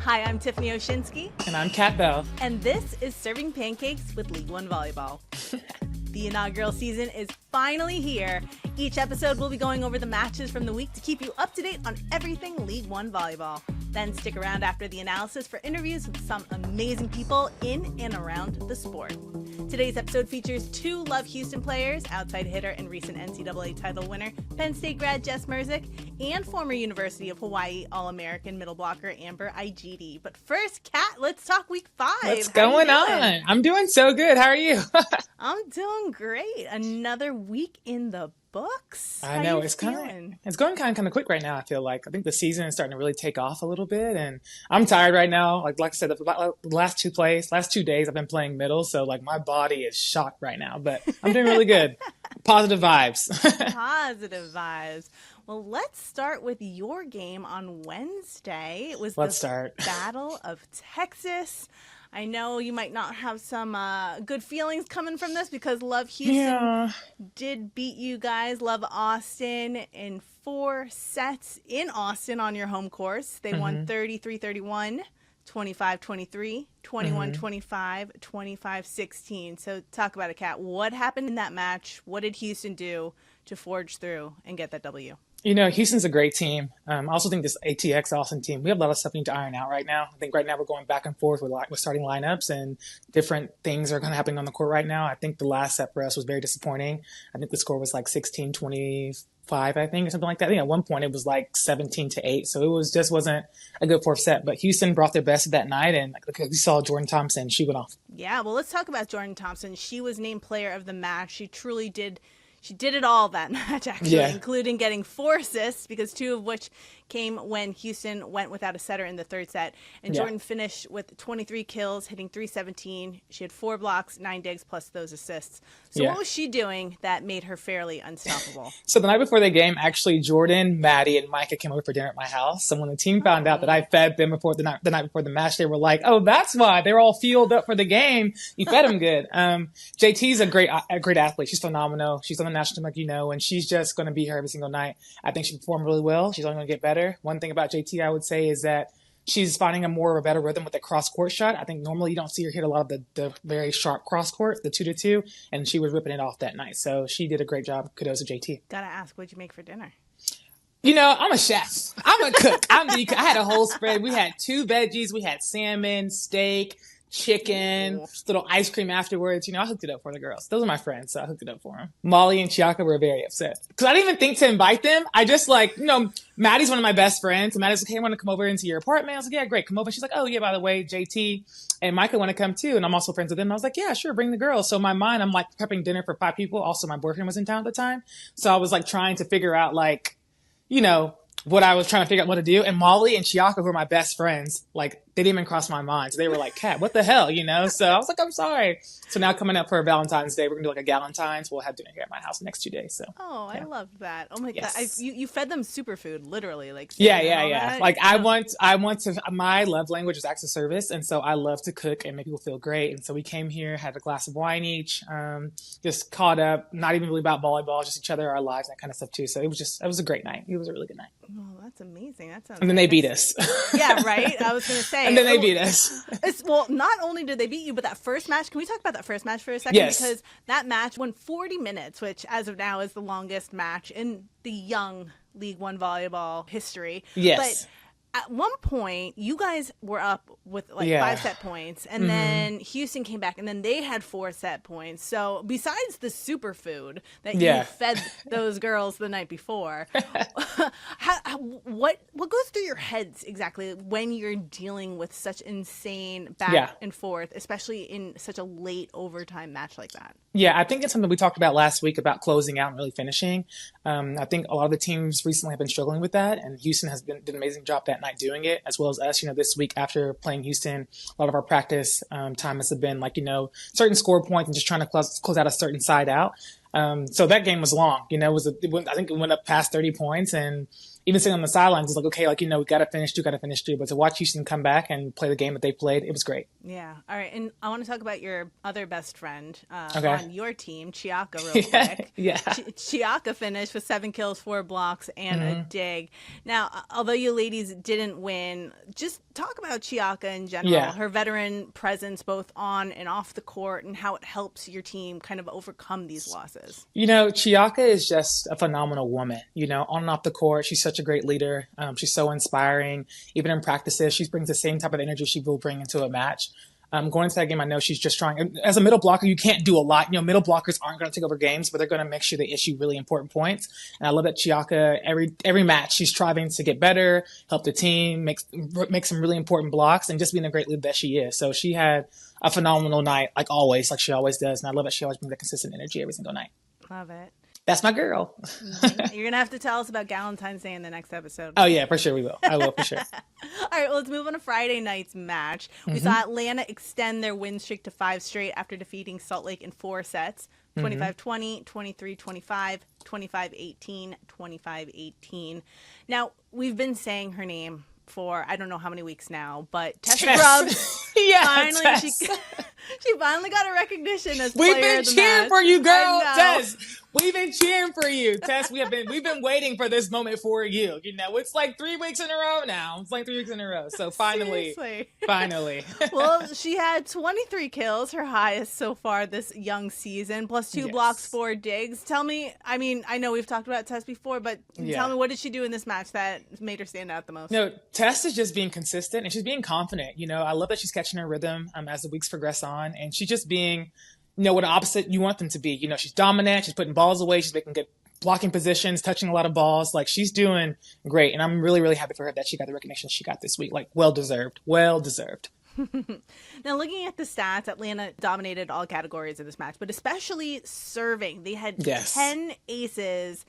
Hi, I'm Tiffany Oshinsky. And I'm Kat Bell. And this is Serving Pancakes with League One Volleyball. The inaugural season is finally here. Each episode will be going over the matches from the week to keep you up to date on everything League One Volleyball. Then stick around after the analysis for interviews with some amazing people in and around the sport. Today's episode features two Love Houston players, outside hitter and recent NCAA title winner Penn State grad Jess Mruzik, and former University of Hawaii All-American middle blocker Amber Igiede. But first, Kat, let's talk week 5. What's going on? I'm doing so good. How are you? I'm doing great. Another week in the books. I know it's going kind of quick right now. I feel like I think the season is starting to really take off a little bit, and I'm tired right now. Like I said, the last 2 days I've been playing middle, so like my body is shocked right now. But I'm doing really good. Positive vibes. Positive vibes. Well, let's start with your game on Wednesday. It was Battle of Texas. I know you might not have some good feelings coming from this because Love Houston did beat you guys, Love Austin, in 4 sets in Austin on your home course. They won 33-31, 25-23, 21-25, 25-16. So talk about it, Kat. What happened in that match? What did Houston do to forge through and get that W? You know, Houston's a great team. I also think this ATX Austin team, we have a lot of stuff we need to iron out right now. I think right now we're going back and forth with starting lineups, and different things are kind of happening on the court right now. I think the last set for us was very disappointing. I think the score was like 16-25, I think, or something like that. I think at one point it was like 17-8. So it wasn't a good fourth set. But Houston brought their best that night, and like we saw Jordan Thompson, she went off. Yeah, well, let's talk about Jordan Thompson. She was named player of the match. She truly did. She did it all that match, actually, including getting 4 assists, because 2 of which came when Houston went without a setter in the third set. And Jordan finished with 23 kills, hitting .317. She had 4 blocks, 9 digs, plus those assists. So what was she doing that made her fairly unstoppable? So the night before the game, actually, Jordan, Maddie, and Micah came over for dinner at my house. So when the team found out that I fed them before the night before the match, they were like, "Oh, that's why they're all fueled up for the game. You fed them good." JT's a great athlete. She's phenomenal. She's on the national team, like you know, and she's just going to be here every single night. I think she performed really well. She's only going to get better. One thing about JT, I would say, is that she's finding a better rhythm with the cross-court shot. I think normally you don't see her hit a lot of the very sharp cross-court, the 2-2, and she was ripping it off that night. So she did a great job. Kudos to JT. Gotta ask, what'd you make for dinner? You know, I'm a chef. I'm a cook. I had a whole spread. We had 2 veggies. We had salmon, steak, chicken, little ice cream afterwards. You know, I hooked it up for the girls. Those are my friends, so I hooked it up for them. Molly and Chiaka were very upset because I didn't even think to invite them. I just Maddie's one of my best friends, and Maddie's like, "Hey, I want to come over into your apartment." I was like, "Yeah, great, come over." She's like, "Oh yeah, by the way, JT and Micah want to come too, and I'm also friends with them." And I was like, "Yeah, sure, bring the girls." So in my mind, I'm like prepping dinner for 5 people. Also, my boyfriend was in town at the time, so I was like trying to figure out what I was trying to figure out what to do. And Molly and Chiaka, who are my best friends, like, they didn't even cross my mind. So they were like, "Kat, what the hell?" You know? So I was like, "I'm sorry." So now coming up for Valentine's Day, we're going to do like a Galentine's. We'll have dinner here at my house the next 2 days. So. Oh, yeah. I love that. Oh my God. You fed them superfood, literally. Like, yeah. Like I want to, my love language is acts of service. And so I love to cook and make people feel great. And so we came here, had a glass of wine each, just caught up, not even really about volleyball, just each other, our lives, that kind of stuff too. So it was a great night. It was a really good night. Oh, that's amazing. That sounds. And then they beat us. Yeah, right. I was going to say. And then they beat us. Well, not only did they beat you, but that first match. Can we talk about that first match for a second? Yes. Because that match went 40 minutes, which as of now is the longest match in the young League One volleyball history. Yes. But at one point, you guys were up with 5 set points, and then Houston came back, and then they had 4 set points. So besides the superfood that you fed those girls the night before, what goes through your heads exactly when you're dealing with such insane back and forth, especially in such a late overtime match like that? Yeah, I think it's something we talked about last week about closing out and really finishing. I think a lot of the teams recently have been struggling with that, and Houston has did an amazing job that night doing it, as well as us. You know, this week after playing Houston, a lot of our practice time has been certain score points and just trying to close out a certain side out. So that game was long. You know, I think it went up past 30 points, and even sitting on the sidelines, it's like, okay, like, you know, we got to finish two. But to watch Houston come back and play the game that they played, it was great. Yeah. All right. And I want to talk about your other best friend Okay. on your team, Chiaka, real quick. Yeah. Chiaka finished with 7 kills, 4 blocks, and a dig. Now, although you ladies didn't win, just talk about Chiaka in general, her veteran presence both on and off the court, and how it helps your team kind of overcome these losses. You know, Chiaka is just a phenomenal woman. You know, on and off the court, she's such a great leader. She's so inspiring. Even in practices, she brings the same type of energy she will bring into a match. Going into that game, I know she's just trying. As a middle blocker, you can't do a lot. You know, middle blockers aren't going to take over games, but they're going to make sure they issue really important points. And I love that Chiaka, every match, she's striving to get better, help the team, make some really important blocks, and just being a great leader that she is. So she had a phenomenal night, like always, like she always does. And I love that she always brings that consistent energy every single night. Love it. That's my girl. You're going to have to tell us about Valentine's Day in the next episode. Oh, yeah, for sure we will. I will, for sure. All right, well, let's move on to Friday night's match. We saw Atlanta extend their win streak to 5 straight after defeating Salt Lake in 4 sets, 25-20, 23-25, 25-18, 25-18. Now, we've been saying her name for I don't know how many weeks now, but Tessa Grubbs, finally, she finally got a recognition as player of the match. We've been cheering for you, girl, Tess. We've been cheering for you, Tess. We've been waiting for this moment for you. You know, it's like 3 weeks in a row now. It's like 3 weeks in a row. So finally. Well, she had 23 kills, her highest so far this young season, plus 2 blocks, 4 digs. Tell me, I mean, I know we've talked about Tess before, but tell me, what did she do in this match that made her stand out the most? No, Tess is just being consistent and she's being confident. You know, I love that she's catching her rhythm as the weeks progress on, and she's just being, you know, what the opposite you want them to be. You know, she's dominant. She's putting balls away. She's making good blocking positions, touching a lot of balls. Like, she's doing great. And I'm really, really happy for her that she got the recognition she got this week. Like, well-deserved. Well-deserved. Now, looking at the stats, Atlanta dominated all categories of this match, but especially serving. They had 10 aces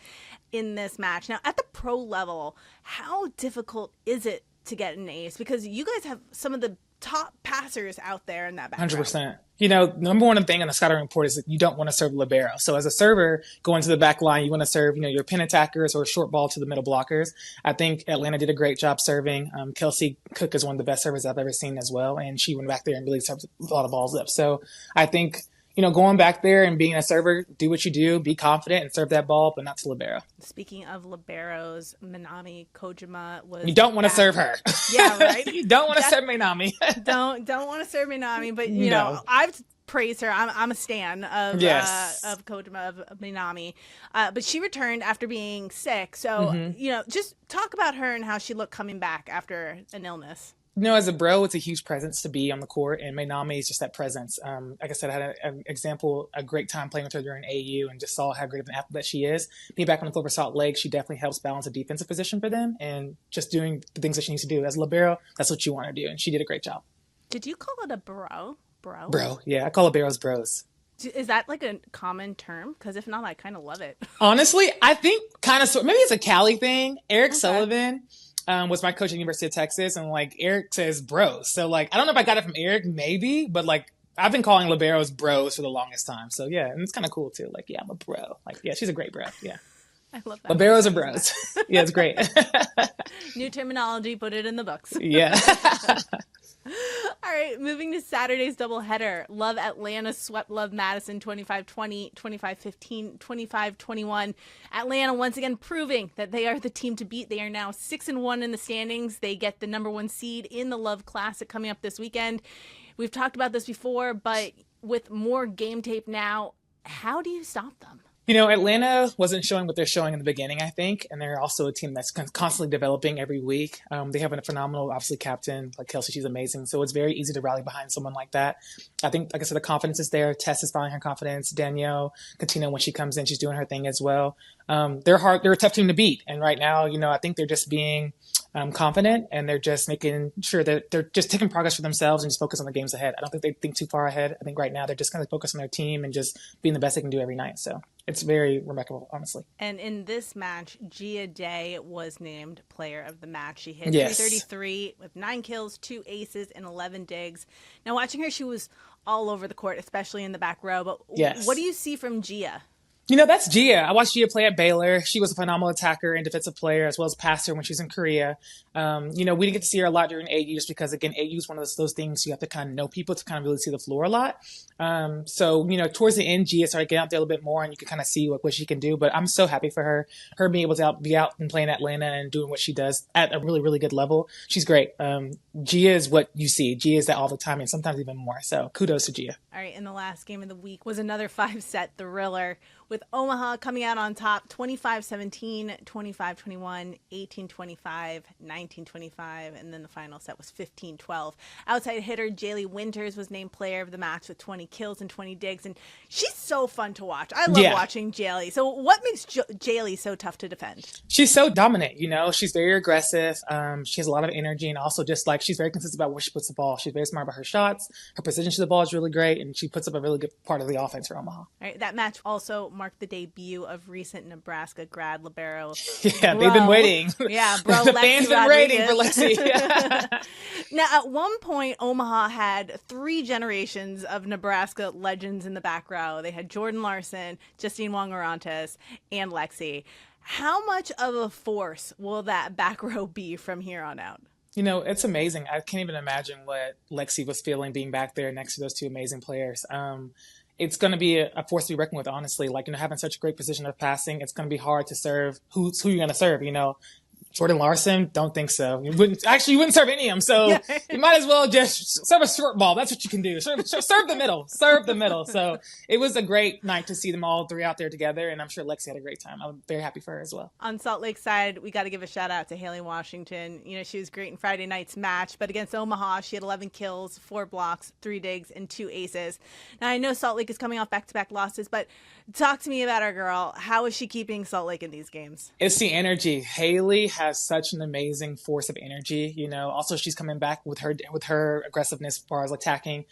in this match. Now, at the pro level, how difficult is it to get an ace? Because you guys have some of the top passers out there in that background. 100%. You know, number one thing on the scouting report is that you don't want to serve libero. So as a server going to the back line, you want to serve, you know, your pin attackers or short ball to the middle blockers. I think Atlanta did a great job serving. Kelsey Cook is one of the best servers I've ever seen as well. And she went back there and really served a lot of balls up. So I think, you know, going back there and being a server, do what you do, be confident and serve that ball, but not to libero. Speaking of liberos, Minami Kojima was... You don't want to serve her. Yeah, right? You don't want to serve Minami. don't want to serve Minami, but, you know, I've praised her. I'm a stan of Kojima, of Minami. But she returned after being sick. So, you know, just talk about her and how she looked coming back after an illness. You know, as a bro, it's a huge presence to be on the court, and Minami is just that presence. Like I said, I had a great time playing with her during AU and just saw how great of an athlete that she is. Being back on the floor for Salt Lake, she definitely helps balance a defensive position for them and just doing the things that she needs to do. As a libero, that's what you want to do, and she did a great job. Did you call it a bro? Bro, yeah. I call liberos bros. Is that like a common term? Because if not, I kind of love it. Honestly, I think kind of maybe it's a Cali thing. Eric Sullivan was my coach at the University of Texas, and like Eric says bros. So like, I don't know if I got it from Eric, maybe, but like I've been calling liberos bros for the longest time. So yeah, and it's kind of cool too. Like, yeah, I'm a bro. Like, yeah, she's a great bro. Yeah. I love that. Liberos are bros. Yeah, it's great. New terminology, put it in the books. Yeah. All right, moving to Saturday's doubleheader. Love Atlanta swept Love Madison 25-20, 25-15, 25-21. Atlanta once again proving that they are the team to beat. They are now 6-1 in the standings. They get the number 1 seed in the Love Classic coming up this weekend. We've talked about this before, but with more game tape now, how do you stop them? You know, Atlanta wasn't showing what they're showing in the beginning, I think, and they're also a team that's constantly developing every week. They have a phenomenal, obviously, captain like Kelsey. She's amazing, so it's very easy to rally behind someone like that. I think, like I said, the confidence is there. Tess is finding her confidence. Danielle Catino, when she comes in, she's doing her thing as well. They're a tough team to beat, and right now, you know, I think they're just being confident, and they're just making sure that they're just taking progress for themselves and just focus on the games ahead. I don't think they think too far ahead. I think right now they're just kind of focused on their team and just being the best they can do every night. So it's very remarkable, honestly. And in this match, Igiede was named player of the match. She hit 333 with 9 kills, 2 aces, and 11 digs. Now, watching her, she was all over the court, especially in the back row. But what do you see from Gia? That's Gia. I watched Gia play at Baylor. She was a phenomenal attacker and defensive player, as well as passer when she was in Korea. We didn't get to see her a lot during AU just because, again, AU is one of those things you have to kind of know people to kind of really see the floor a lot. Towards the end, Gia started getting out there a little bit more, and you can kind of see what she can do. But I'm so happy for her being able to be out and playing Atlanta and doing what she does at a really, really good level. She's great. Gia is what you see. Gia is that all the time, and sometimes even more. So kudos to Gia. All right, and the last game of the week was another 5-set thriller with Omaha coming out on top 25-17, 25-21, 18-25, 19-25, and then the final set was 15-12. Outside hitter Jaylee Winters was named player of the match with 20 kills and 20 digs, and she's so fun to watch. I love watching Jaylee. So what makes Jaylee so tough to defend? She's so dominant, She's very aggressive. She has a lot of energy, and also just she's very consistent about where she puts the ball. She's very smart about her shots. Her position to the ball is really great, and she puts up a really good part of the offense for Omaha. All right, that match also marked the debut of recent Nebraska grad libero. Yeah, they've been waiting. Yeah, bro. The fans been waiting for Lexi. Now, at one point, Omaha had 3 generations of Nebraska legends in the back row. They had Jordan Larson, Justine Wong-Orantes, and Lexi. How much of a force will that back row be from here on out? It's amazing. I can't even imagine what Lexi was feeling being back there next to those 2 amazing players. It's going to be a force to be reckoned with, honestly. Having such a great position of passing, it's going to be hard to serve who you're going to serve, Jordan Larson, don't think so. You wouldn't serve any of them. So you might as well just serve a short ball. That's what you can do. Serve the middle. Serve the middle. So it was a great night to see them all 3 out there together. And I'm sure Lexi had a great time. I'm very happy for her as well. On Salt Lake side, we got to give a shout out to Haley Washington. She was great in Friday night's match. But against Omaha, she had 11 kills, 4 blocks, 3 digs, and 2 aces. Now, I know Salt Lake is coming off back-to-back losses, but talk to me about our girl. How is she keeping Salt Lake in these games? It's the energy. Haley has such an amazing force of energy. Also she's coming back with her aggressiveness as far as attacking.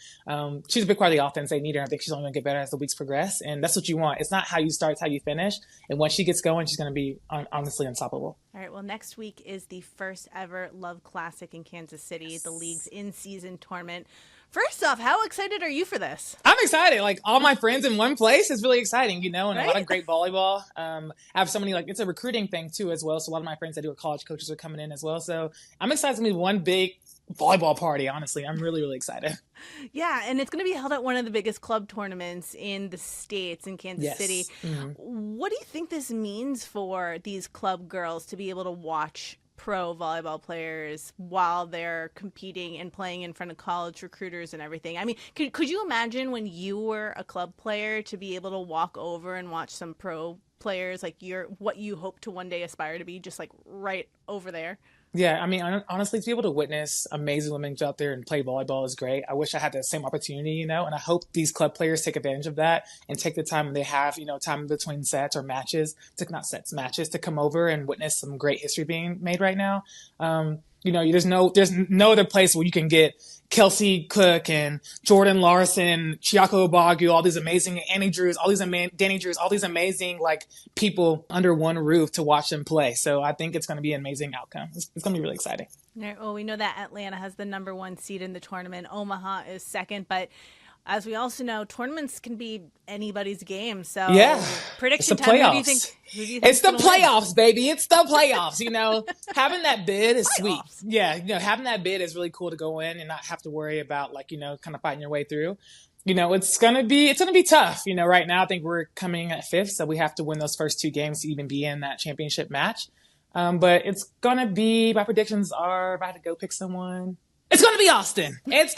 She's a big part of the offense. They need her. I think she's only going to get better as the weeks progress. And that's what you want. It's not how you start, it's how you finish. And once she gets going, she's going to be honestly unstoppable. All right. Well, next week is the first ever LOVB Classic in Kansas City, the league's in-season tournament. First off, how excited are you for this? I'm excited. All my friends in one place is really exciting, and right? A lot of great volleyball. I have so many, it's a recruiting thing too as well. So a lot of my friends that do are college coaches are coming in as well. So I'm excited to be one big volleyball party, honestly. I'm really, really excited. Yeah, and it's going to be held at one of the biggest club tournaments in the States, in Kansas City. Mm-hmm. What do you think this means for these club girls to be able to watch pro volleyball players while they're competing and playing in front of college recruiters and everything? I mean, could you imagine when you were a club player to be able to walk over and watch some pro players what you hope to one day aspire to be, just right over there? Yeah, I mean, honestly, to be able to witness amazing women go out there and play volleyball is great. I wish I had the same opportunity, and I hope these club players take advantage of that and take the time when they have, time between sets or matches, matches to come over and witness some great history being made right now. There's no other place where you can get Kelsey Cook and Jordan Larson, Chiako Obagu, all these amazing Danny Drews, all these amazing people under one roof to watch them play. So I think it's going to be an amazing outcome. It's going to be really exciting. All right, well, we know that Atlanta has the number 1 seed in the tournament. Omaha is second, but as we also know, tournaments can be anybody's game. So prediction time. Who do you think it's the playoffs, baby. It's the playoffs. Having that bid is sweet. Yeah. Having that bid is really cool to go in and not have to worry about kind of fighting your way through. It's going to be tough. Right now I think we're coming at 5th. So we have to win those first 2 games to even be in that championship match. But it's going to be, my predictions are, if I had to go pick someone, it's going to be Austin. Let's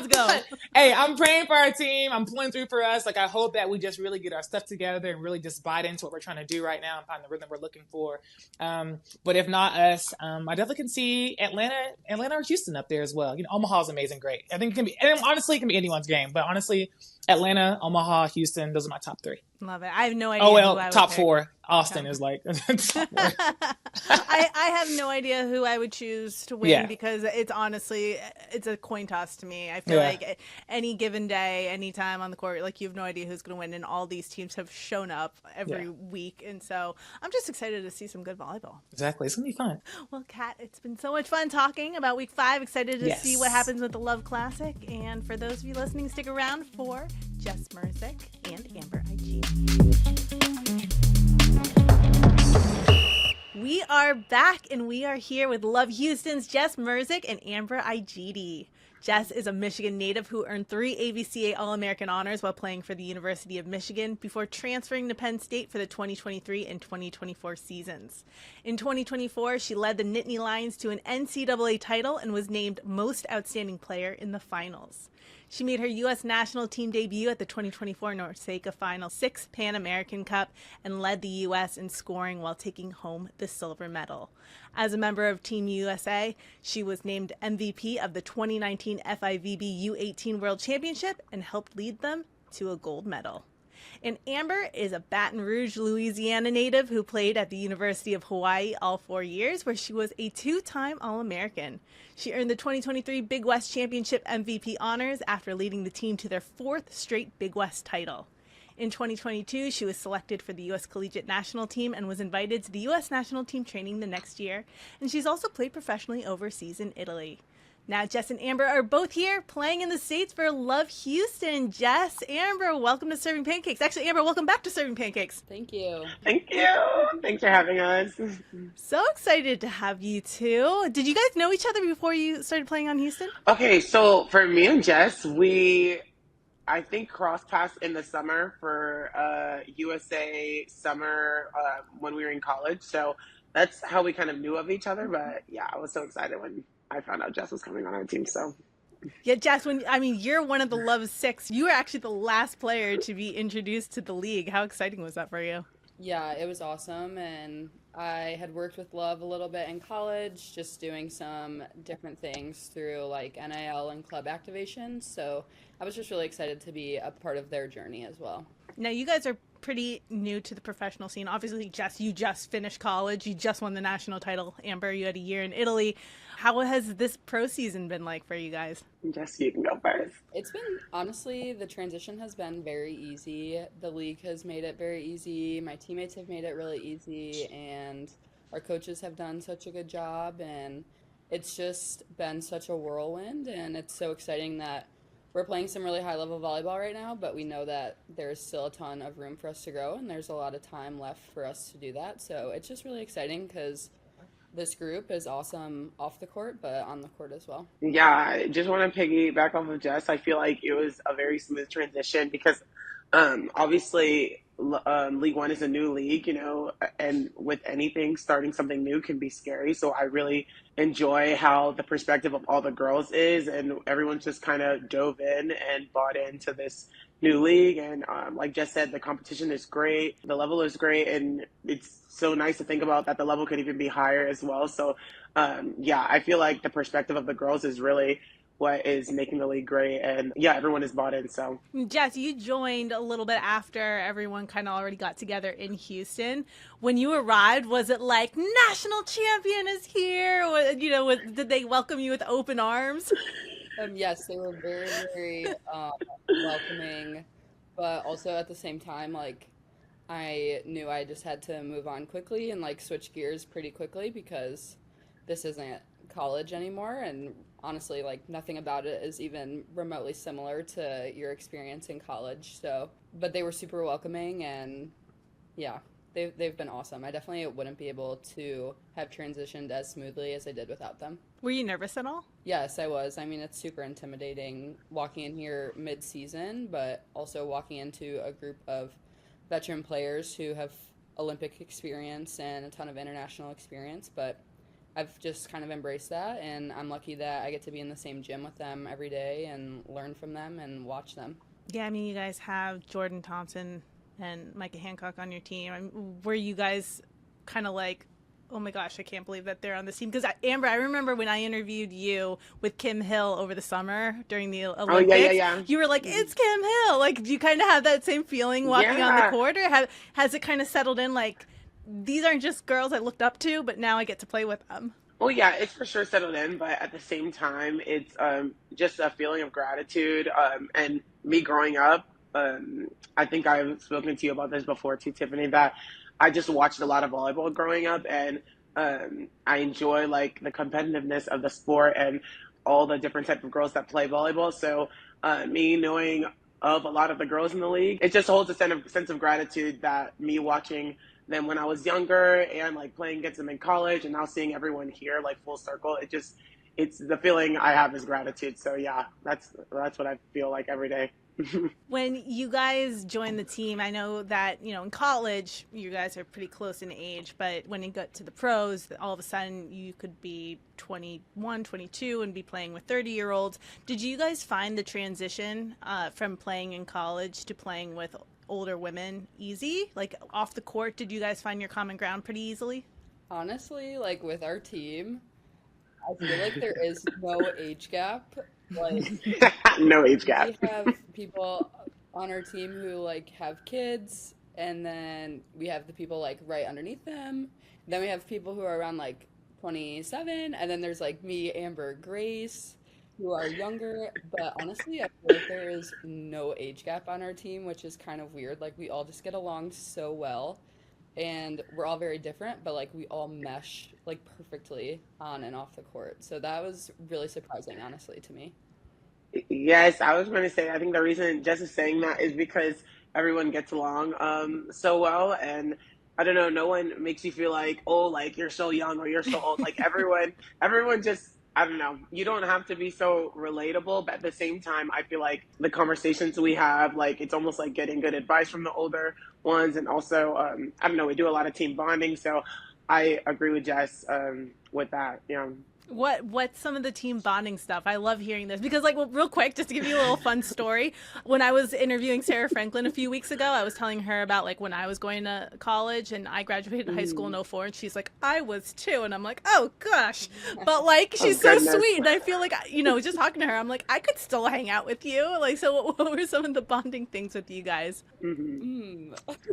go. Hey, I'm praying for our team. I'm pulling through for us. I hope that we just really get our stuff together and really just bite into what we're trying to do right now and find the rhythm we're looking for. But if not us, I definitely can see Atlanta or Houston up there as well. Omaha's amazing, great. I think it can be anyone's game. But honestly, Atlanta, Omaha, Houston, those are my top 3. Love it. I have no idea. Who I would top pick. 4. Austin is top 4. I have no idea who I would choose to win because it's a coin toss to me. I feel like any given day, any time on the court, you have no idea who's going to win, and all these teams have shown up every week, and so I'm just excited to see some good volleyball. Exactly, it's gonna be fun. Well, Khat, it's been so much fun talking about week 5. Excited to see what happens with the LOVB Classic, and for those of you listening, stick around for Jess Mruzik and Amber Igiede. We are back, and we are here with LOVB Houston's Jess Mruzik and Amber Igiede. Jess is a Michigan native who earned 3 AVCA All-American honors while playing for the University of Michigan before transferring to Penn State for the 2023 and 2024 seasons. In 2024, she led the Nittany Lions to an NCAA title and was named Most Outstanding Player in the finals. She made her U.S. national team debut at the 2024 NORCECA Final 6 Pan American Cup and led the U.S. in scoring while taking home the silver medal. As a member of Team USA, she was named MVP of the 2019 FIVB U18 World Championship and helped lead them to a gold medal. And Amber is a Baton Rouge, Louisiana native who played at the University of Hawaii all 4 years, where she was a 2-time All-American. She earned the 2023 Big West Championship MVP honors after leading the team to their 4th straight Big West title. In 2022, she was selected for the U.S. Collegiate National Team and was invited to the U.S. National Team training the next year, and she's also played professionally overseas in Italy. Now, Jess and Amber are both here playing in the States for LOVB Houston. Jess, Amber, welcome to Serving Pancakes. Actually, Amber, welcome back to Serving Pancakes. Thank you. Thank you. Thanks for having us. So excited to have you two. Did you guys know each other before you started playing on Houston? Okay, so for me and Jess, I think cross paths in the summer for USA summer when we were in college. So that's how we kind of knew of each other. But yeah, I was so excited when I found out Jess was coming on our team. So yeah, Jess, you're one of the LOVB 6. You were actually the last player to be introduced to the league. How exciting was that for you? Yeah, it was awesome, and I had worked with LOVB a little bit in college, just doing some different things through like NIL and club activations. So I was just really excited to be a part of their journey as well. Now, you guys are pretty new to the professional scene. Obviously, Jess, you just finished college. You just won the national title. Amber, you had a year in Italy. How has this pro season been like for you guys? Jess, you can go first. It's been, honestly, the transition has been very easy. The league has made it very easy. My teammates have made it really easy, and our coaches have done such a good job, and it's just been such a whirlwind, and it's so exciting that we're playing some really high-level volleyball right now, but we know that there's still a ton of room for us to grow, and there's a lot of time left for us to do that. So it's just really exciting because this group is awesome off the court, but on the court as well. Yeah, I just want to piggyback off of Jess. I feel like it was a very smooth transition because obviously League One is a new league, and with anything, starting something new can be scary. So I really enjoy how the perspective of all the girls is, and everyone just kind of dove in and bought into this new league. And like Jess said, the competition is great, the level is great, and it's so nice to think about that the level could even be higher as well. So yeah, I feel like the perspective of the girls is really what is making the league great, and yeah, everyone is bought in. So Jess, you joined a little bit after everyone kind of already got together in Houston. When you arrived, was it like national champion is here? Or, did they welcome you with open arms? Yes, they were very, very welcoming, but also at the same time, like, I knew I just had to move on quickly and like switch gears pretty quickly because this isn't college anymore, and honestly, like, nothing about it is even remotely similar to your experience in college. So, but they were super welcoming, and yeah, they've been awesome. I definitely wouldn't be able to have transitioned as smoothly as I did without them. Were you nervous at all? Yes, I was. I mean, it's super intimidating walking in here mid-season, but also walking into a group of veteran players who have Olympic experience and a ton of international experience, but I've just kind of embraced that, and I'm lucky that I get to be in the same gym with them every day and learn from them and watch them. Yeah, I mean, you guys have Jordan Thompson and Micah Hancock on your team. Were you guys kind of like, oh my gosh, I can't believe that they're on this team? Because Amber, I remember when I interviewed you with Kim Hill over the summer during the Olympics. Oh, yeah. You were like, it's Kim Hill. Like, do you kind of have that same feeling walking on the court, or has it kind of settled in like, these aren't just girls I looked up to, but now I get to play with them? Well, yeah, it's for sure settled in, but at the same time, it's just a feeling of gratitude. And me growing up, I think I've spoken to you about this before too, Tiffany, that I just watched a lot of volleyball growing up, and I enjoy like the competitiveness of the sport and all the different type of girls that play volleyball. So me knowing of a lot of the girls in the league. It just holds a sense of gratitude that me watching them when I was younger and like playing against them in college and now seeing everyone here like full circle. It's the feeling I have is gratitude. So yeah, that's what I feel like every day. When you guys joined the team, I know that, in college, you guys are pretty close in age, but when you got to the pros, all of a sudden you could be 21, 22 and be playing with 30-year-olds. Did you guys find the transition from playing in college to playing with older women easy? Like off the court, did you guys find your common ground pretty easily? Honestly, like with our team, I feel like there is no age gap. Like no age gap. We have people on our team who like have kids, and then we have the people like right underneath them. Then we have people who are around like 27, and then there's like me, Amber, Grace, who are younger. But honestly, I feel like there is no age gap on our team, which is kind of weird. Like we all just get along so well. And we're all very different, but like we all mesh like perfectly on and off the court. So that was really surprising, honestly, to me. Yes, I was going to say, I think the reason Jess is saying that is because everyone gets along so well. And I don't know, no one makes you feel like, oh, like you're so young or you're so old. Like everyone just, I don't know, you don't have to be so relatable. But at the same time, I feel like the conversations we have, like it's almost like getting good advice from the older ones. And also, I don't know, we do a lot of team bonding. So I agree with Jess with that. Yeah. What's some of the team bonding stuff? I love hearing this because, like, well, real quick, just to give you a little fun story. When I was interviewing Sarah Franklin a few weeks ago, I was telling her about like when I was going to college and I graduated high school in '04, and she's like, I was too, and I'm like, oh gosh, but like she's so sweet, and I feel like just talking to her, I'm like, I could still hang out with you. Like, so what were some of the bonding things with you guys?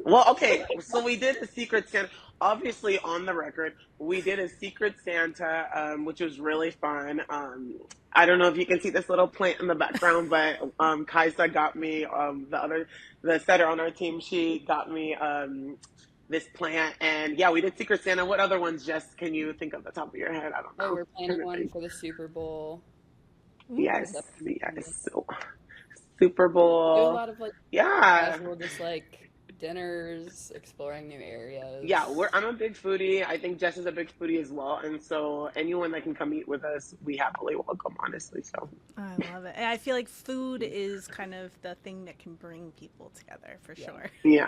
Well, okay, so we did a Secret Santa. Obviously, on the record, we did a Secret Santa, which was really fun. I don't know if you can see this little plant in the background, but Kaisa got me, the setter on our team, she got me this plant. And yeah, we did Secret Santa. What other ones, Jess, can you think of the top of your head? I don't know. Oh, we're planning one for the Super Bowl. Yes. So, Super Bowl. We do a lot of like casual, just like dinners, exploring new areas. Yeah, I'm a big foodie. I think Jess is a big foodie as well, and so anyone that can come eat with us, we happily welcome, honestly. So I love it. And I feel like food is kind of the thing that can bring people together for sure. Yeah.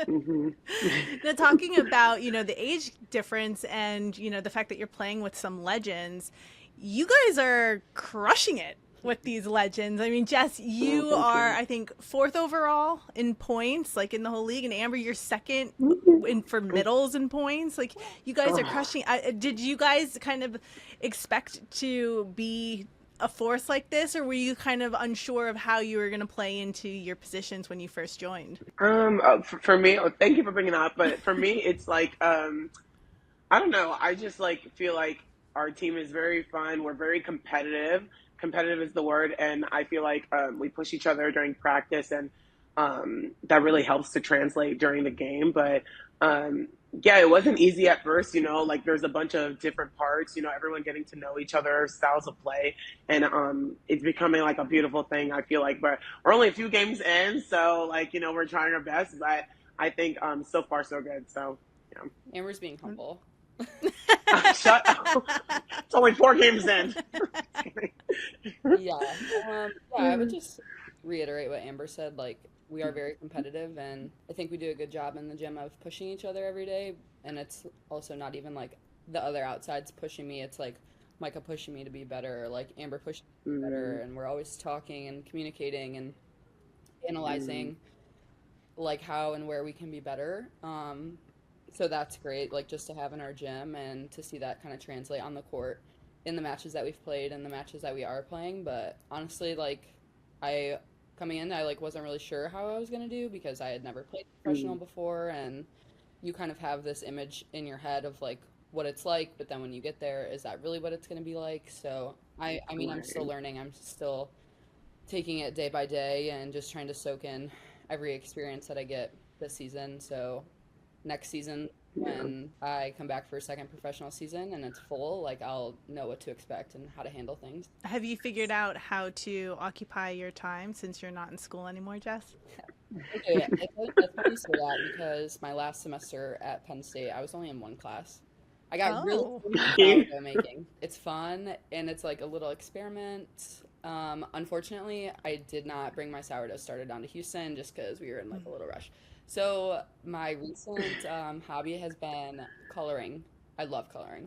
Now, talking about the age difference and the fact that you're playing with some legends, you guys are crushing it with these legends. I mean, Jess, you are, I think, 4th overall in points, like in the whole league, and Amber, you're 2nd for middles in points. Like, you guys are crushing. Did you guys kind of expect to be a force like this, or were you kind of unsure of how you were going to play into your positions when you first joined? For me, thank you for bringing that up, but for me, it's like, I don't know. I just like feel like our team is very fun. We're very competitive. Competitive is the word, and I feel like we push each other during practice, and that really helps to translate during the game. But yeah, it wasn't easy at first, like there's a bunch of different parts, everyone getting to know each other, styles of play, and it's becoming like a beautiful thing, I feel like. But we're only a few games in, so like, we're trying our best, but I think so far so good. So yeah. Amber's being humble. Shut up. It's only 4 games in. Yeah, I would just reiterate what Amber said. Like, we are very competitive, and I think we do a good job in the gym of pushing each other every day. And it's also not even like the other outsides pushing me. It's like Micah pushing me to be better, or like Amber pushing me to be better. And we're always talking and communicating and analyzing like how and where we can be better. So that's great, like just to have in our gym and to see that kind of translate on the court in the matches that we've played and the matches that we are playing. But honestly, like coming in, I like wasn't really sure how I was going to do because I had never played professional before, and you kind of have this image in your head of like what it's like, but then when you get there, is that really what it's going to be like? So I mean, I'm still learning. I'm still taking it day by day and just trying to soak in every experience that I get this season. So next season, when I come back for a second professional season and it's full, like I'll know what to expect and how to handle things. Have you figured out how to occupy your time since you're not in school anymore, Jess? Okay, that's funny you say that because my last semester at Penn State, I was only in one class. I got really into sourdough making. It's fun and it's like a little experiment. Unfortunately, I did not bring my sourdough starter down to Houston just because we were in like a little rush. So my recent hobby has been coloring. I love coloring.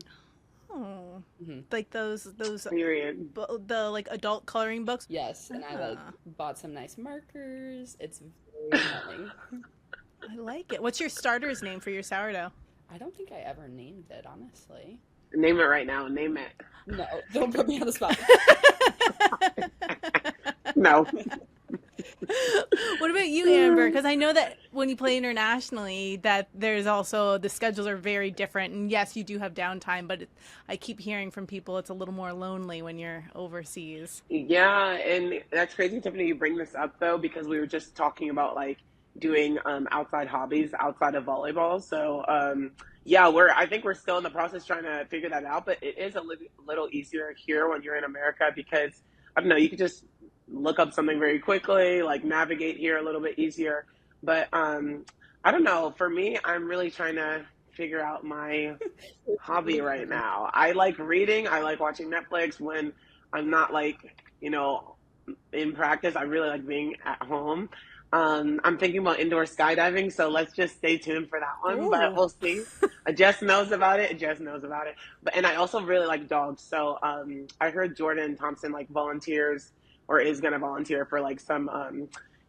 Oh, like those the like adult coloring books. Yes, and I like bought some nice markers. It's very fun. I like it. What's your starter's name for your sourdough? I don't think I ever named it, honestly. Name it right now. Name it. No, don't put me on the spot. No. What about you, Amber? Because I know that when you play internationally, that there's also the schedules are very different. And yes, you do have downtime, but I keep hearing from people it's a little more lonely when you're overseas. Yeah, and that's crazy, Tiffany, you bring this up though, because we were just talking about like doing outside hobbies outside of volleyball. So yeah, I think we're still in the process trying to figure that out, but it is a little easier here when you're in America because I don't know, you could just look up something very quickly, like navigate here a little bit easier. But I don't know, for me, I'm really trying to figure out my hobby right now. I like reading, I like watching Netflix when I'm not like, in practice. I really like being at home. I'm thinking about indoor skydiving, so let's just stay tuned for that one. Ooh. But we'll see. Jess knows about it. And I also really like dogs. So I heard Jordan Thompson like volunteers or is going to volunteer for like some,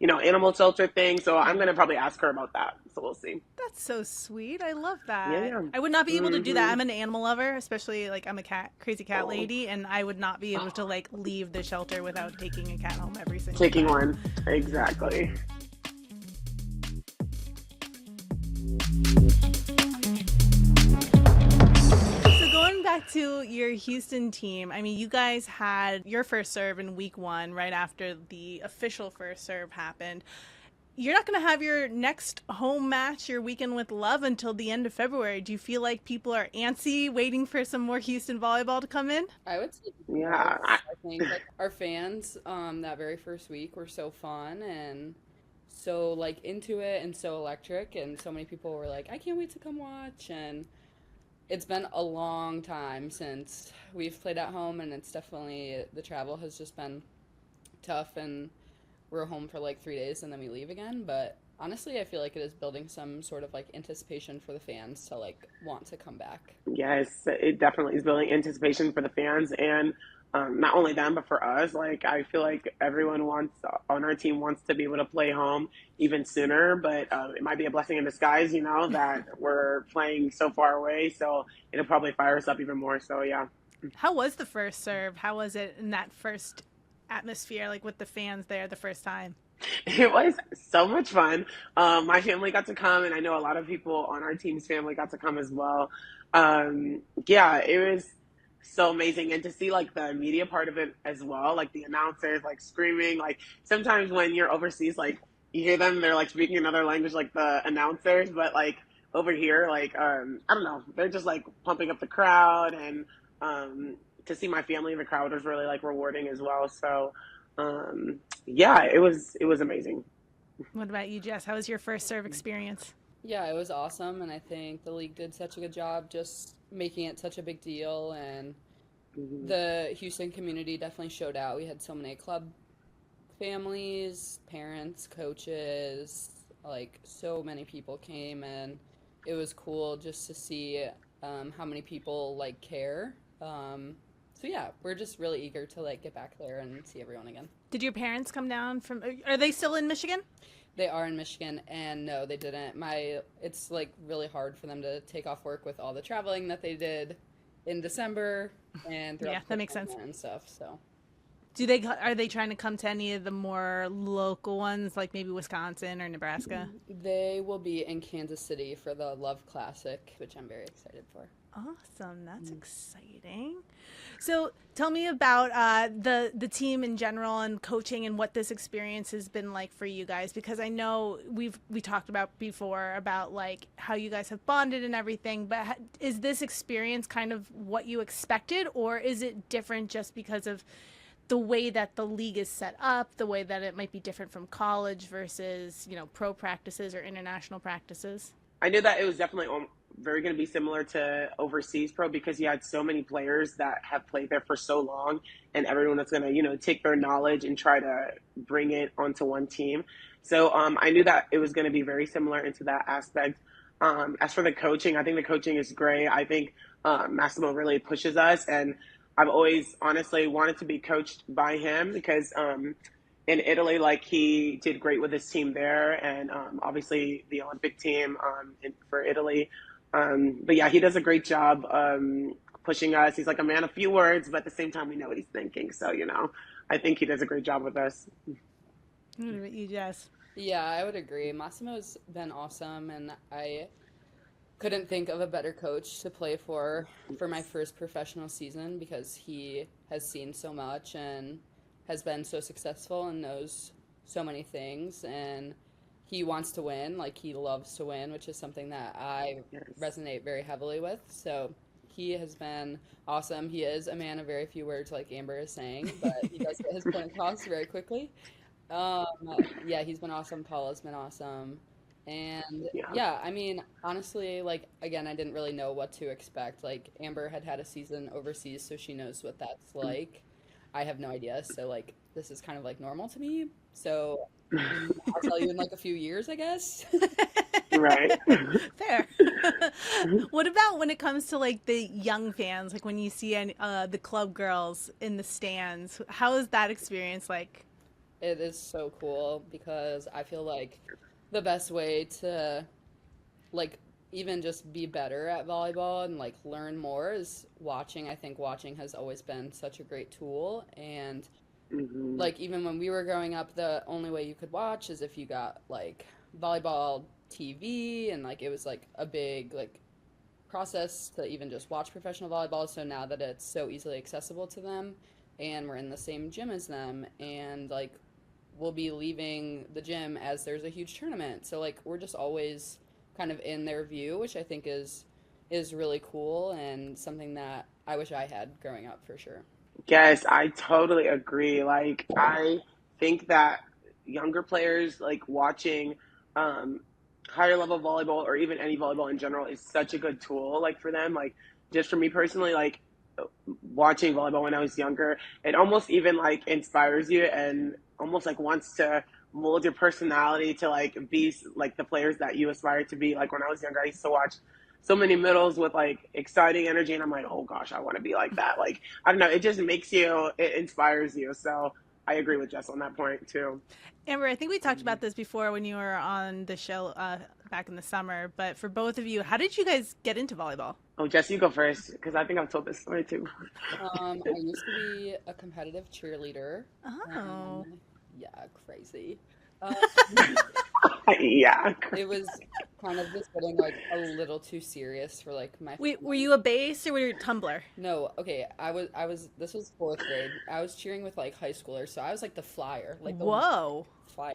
animal shelter thing. So I'm going to probably ask her about that. So we'll see. That's so sweet. I love that. Yeah. I would not be able to do that. I'm an animal lover, especially like I'm a crazy cat lady, and I would not be able to like leave the shelter without taking a cat home every single time. Taking one. Exactly. Back to your Houston team. I mean, you guys had your first serve in week 1 right after the official first serve happened. You're not going to have your next home match, your weekend with Love, until the end of February. Do you feel like people are antsy, waiting for some more Houston volleyball to come in? I would say yeah. I think like, our fans that very first week were so fun and so like into it and so electric, and so many people were like, I can't wait to come watch. And it's been a long time since we've played at home, and it's definitely, the travel has just been tough, and we're home for like 3 days and then we leave again. But honestly, I feel like it is building some sort of like anticipation for the fans to like want to come back. Yes, it definitely is building anticipation for the fans, and not only them, but for us. Like, I feel like everyone on our team wants to be able to play home even sooner, but it might be a blessing in disguise, that we're playing so far away. So it'll probably fire us up even more. So, yeah. How was the first serve? How was it in that first atmosphere, like with the fans there the first time? It was so much fun. My family got to come, and I know a lot of people on our team's family got to come as well. Yeah, it was so amazing, and to see like the media part of it as well, like the announcers like screaming. Like sometimes when you're overseas, like you hear them, they're like speaking another language, like the announcers, but like over here, like I don't know, they're just like pumping up the crowd, and to see my family in the crowd was really like rewarding as well. So yeah, it was amazing. What about you, Jess? How was your first serve experience? Yeah, it was awesome, and I think the league did such a good job just making it such a big deal, and the Houston community definitely showed out. We had so many club families, parents, coaches, like so many people came, and it was cool just to see how many people like care. So yeah, we're just really eager to like get back there and see everyone again. Did your parents come down from, are they still in Michigan? They are in Michigan, and no, they didn't. It's like really hard for them to take off work with all the traveling that they did in December and throughout that makes sense and stuff. So, are they trying to come to any of the more local ones, like maybe Wisconsin or Nebraska? They will be in Kansas City for the LOVB Classic, which I'm very excited for. Awesome. That's exciting. So tell me about the team in general and coaching and what this experience has been like for you guys, because I know we talked about before about like how you guys have bonded and everything, but is this experience kind of what you expected, or is it different just because of the way that the league is set up, the way that it might be different from college versus, pro practices or international practices? I knew that it was definitely very going to be similar to overseas pro, because you had so many players that have played there for so long, and everyone that's going to, take their knowledge and try to bring it onto one team. So I knew that it was going to be very similar into that aspect. As for the coaching, I think the coaching is great. I think Massimo really pushes us, and I've always honestly wanted to be coached by him, because in Italy, like, he did great with his team there, and obviously the Olympic team for Italy. But yeah, he does a great job pushing us. He's like a man of few words, but at the same time, we know what he's thinking. So, I think he does a great job with us. What about you, Jess? Yeah, I would agree. Massimo's been awesome, and I couldn't think of a better coach to play for my first professional season, because he has seen so much and has been so successful and knows so many things, and he wants to win. Like, he loves to win, which is something that I resonate very heavily with. So he has been awesome. He is a man of very few words, like Amber is saying, but he does get his point across very quickly. Yeah, he's been awesome. Paula's been awesome. And yeah, I mean, honestly, like, again, I didn't really know what to expect. Like, Amber had a season overseas, so she knows what that's like. I have no idea. So, like, this is kind of like normal to me. So I'll tell you in like a few years, I guess. Right. Fair. What about when it comes to like the young fans, like when you see the club girls in the stands? How is that experience like? It is so cool, because I feel like the best way to like even just be better at volleyball and like learn more is watching. I think watching has always been such a great tool, and like even when we were growing up, the only way you could watch is if you got like volleyball TV, and like it was like a big like process to even just watch professional volleyball. So now that it's so easily accessible to them, and we're in the same gym as them, and like we'll be leaving the gym as there's a huge tournament, so like we're just always kind of in their view, which I think is really cool and something that I wish I had growing up for sure. Yes, I totally agree. Like, I think that younger players, like, watching higher level volleyball, or even any volleyball in general, is such a good tool, like, for them. Like, just for me personally, like, watching volleyball when I was younger, it almost even, like, inspires you and almost, like, wants to mold your personality to, like, be, like, the players that you aspire to be. Like, when I was younger, I used to watch so many middles with like exciting energy, and I'm like, oh gosh, I want to be like that. Like, I don't know, it just it inspires you. So I agree with Jess on that point too. Amber, I think we talked about this before when you were on the show back in the summer, but for both of you, how did you guys get into volleyball? Oh, Jess, you go first, because I think I've told this story too. I used to be a competitive cheerleader. Oh. Yeah, crazy. Yeah. It was kind of just getting like a little too serious for like my. Wait, were you a base or were you a tumbler? No, okay. I was. This was 4th grade. I was cheering with like high schoolers, so I was like the flyer, like the whoa, flyer.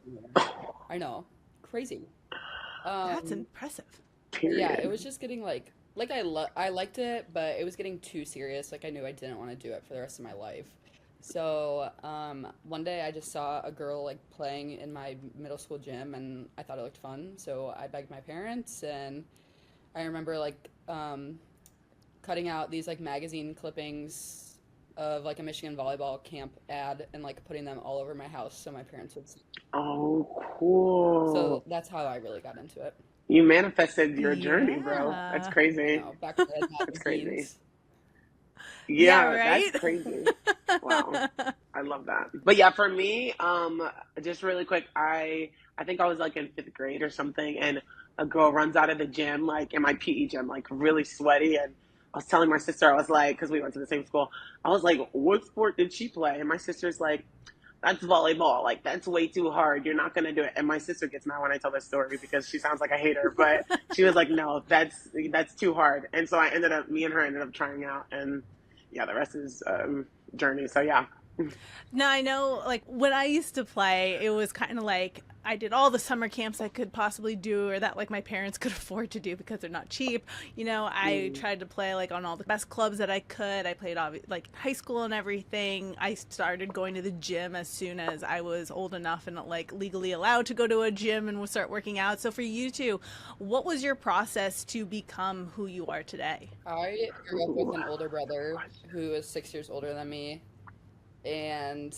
I know, crazy. That's impressive. Yeah, it was just getting like I liked it, but it was getting too serious. Like I knew I didn't want to do it for the rest of my life. So one day I just saw a girl like playing in my middle school gym, and I thought it looked fun. So I begged my parents, and I remember like cutting out these like magazine clippings of like a Michigan volleyball camp ad and like putting them all over my house so my parents would see. Oh, cool. So that's how I really got into it. You manifested your journey, bro. That's crazy. You know, back then, that's crazy. Yeah, right? That's crazy. Wow. I love that. But yeah, for me, just really quick, I think I was like in 5th grade or something, and a girl runs out of the gym, like in my PE gym, like really sweaty, and I was telling my sister, I was like, because we went to the same school, I was like, what sport did she play? And my sister's like, that's volleyball. Like, that's way too hard. You're not going to do it. And my sister gets mad when I tell this story because she sounds like I hate her. But she was like, no, that's too hard. And so me and her ended up trying out. And yeah, the rest is journey. So yeah. Now, I know, like, when I used to play, it was kind of like I did all the summer camps I could possibly do, or that, like, my parents could afford to do because they're not cheap. You know, I tried to play, like, on all the best clubs that I could. I played, like, high school and everything. I started going to the gym as soon as I was old enough and, like, legally allowed to go to a gym and start working out. So for you two, what was your process to become who you are today? I grew up with an older brother who is 6 years older than me. And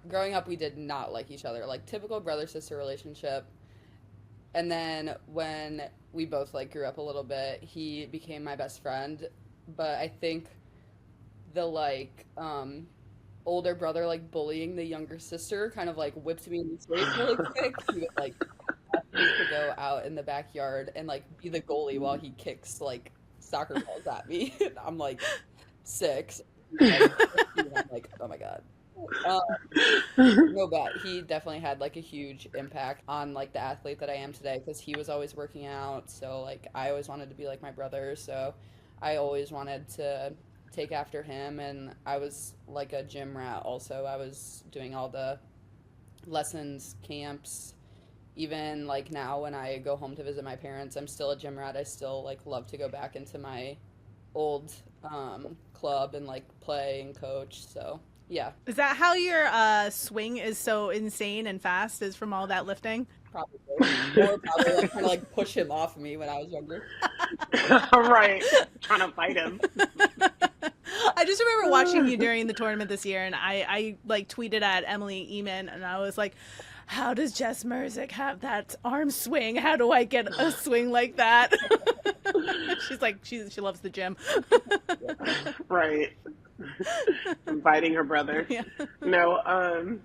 growing up, we did not like each other, like typical brother-sister relationship. And then when we both like grew up a little bit, he became my best friend. But I think the like older brother like bullying the younger sister kind of like whipped me in the face really quick. He would like ask me to go out in the backyard and like be the goalie while he kicks like soccer balls at me. I'm like 6. I'm like, oh my god. No, but he definitely had like a huge impact on like the athlete that I am today because he was always working out. So like I always wanted to be like my brother. So I always wanted to take after him, and I was like a gym rat. Also, I was doing all the lessons, camps. Even like now when I go home to visit my parents, I'm still a gym rat. I still like love to go back into my old club and like play and coach. So yeah. Is that how your swing is so insane and fast, is from all that lifting? Probably. Or probably like trying to like push him off of me when I was younger. Right. Trying to fight him. I just remember watching you during the tournament this year, and I like tweeted at Emily Eamon, and I was like, how does Jess Mruzik have that arm swing? How do I get a swing like that? She's like, she loves the gym. Right. Inviting her brother. Yeah. No,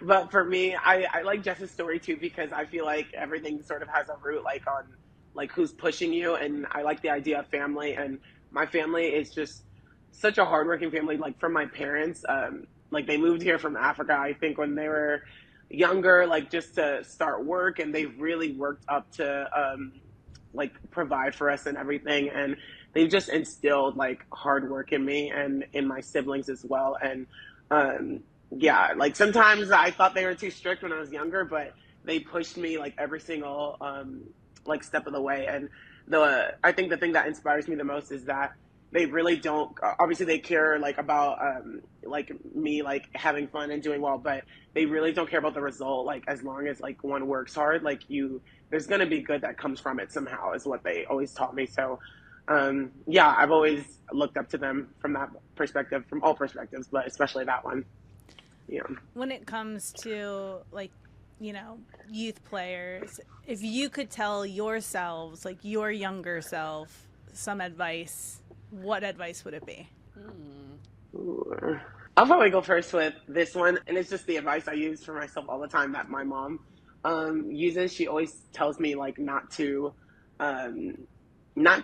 but for me, I like Jess's story too, because I feel like everything sort of has a root like on like who's pushing you, and I like the idea of family, and my family is just such a hardworking family. Like from my parents, like they moved here from Africa, I think when they were younger, like just to start work, and they've really worked up to like provide for us and everything, and they've just instilled like hard work in me and in my siblings as well. And yeah, like sometimes I thought they were too strict when I was younger, but they pushed me like every single like step of the way. And I think the thing that inspires me the most is that they really don't, obviously they care like about like me like having fun and doing well, but they really don't care about the result. Like as long as like one works hard, like there's going to be good that comes from it somehow, is what they always taught me. So yeah, I've always looked up to them from that perspective, from all perspectives, but especially that one. Yeah. When it comes to like, you know, youth players, if you could tell yourselves, like your younger self, some advice, what advice would it be? Ooh. I'll probably go first with this one, and it's just the advice I use for myself all the time that my mom uses. She always tells me like not to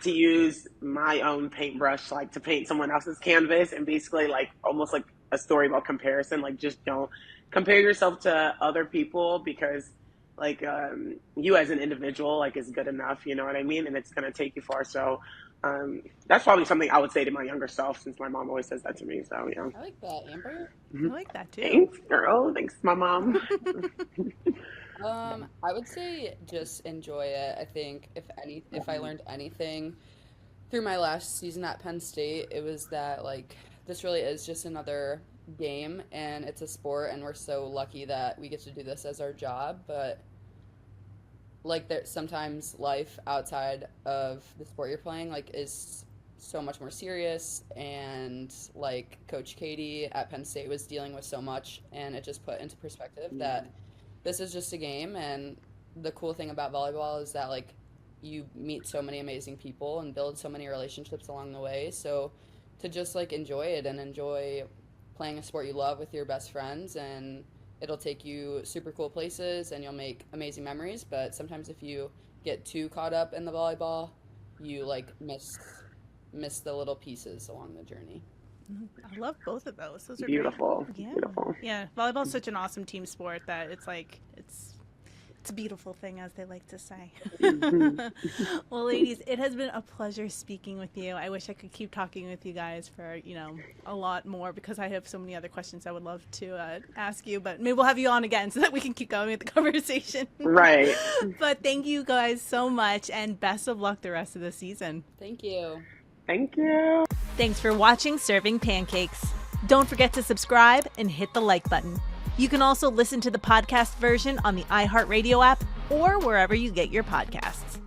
use my own paintbrush like to paint someone else's canvas, and basically like almost like a story about comparison. Like just don't compare yourself to other people, because like you as an individual like is good enough, you know what I mean, and it's gonna take you far. So that's probably something I would say to my younger self, since my mom always says that to me. So yeah. I like that, Amber. I like that too. Thanks, girl. Thanks, my mom. I would say just enjoy it. I think if I learned anything through my last season at Penn State, it was that like this really is just another game, and it's a sport, and we're so lucky that we get to do this as our job. But like there's sometimes life outside of the sport you're playing like is so much more serious, and like Coach Katie at Penn State was dealing with so much, and it just put into perspective that this is just a game. And the cool thing about volleyball is that like you meet so many amazing people and build so many relationships along the way. So to just like enjoy it and enjoy playing a sport you love with your best friends, and it'll take you super cool places and you'll make amazing memories. But sometimes if you get too caught up in the volleyball, you like miss the little pieces along the journey. I love both of those. Those are beautiful. Great. Yeah. Beautiful. Yeah. Volleyball is such an awesome team sport that it's a beautiful thing, as they like to say. Well, ladies, it has been a pleasure speaking with you. I wish I could keep talking with you guys for, a lot more, because I have so many other questions I would love to ask you, but maybe we'll have you on again so that we can keep going with the conversation. Right. But thank you guys so much, and best of luck the rest of the season. Thank you. Thank you. Thanks for watching Serving Pancakes. Don't forget to subscribe and hit the like button. You can also listen to the podcast version on the iHeartRadio app or wherever you get your podcasts.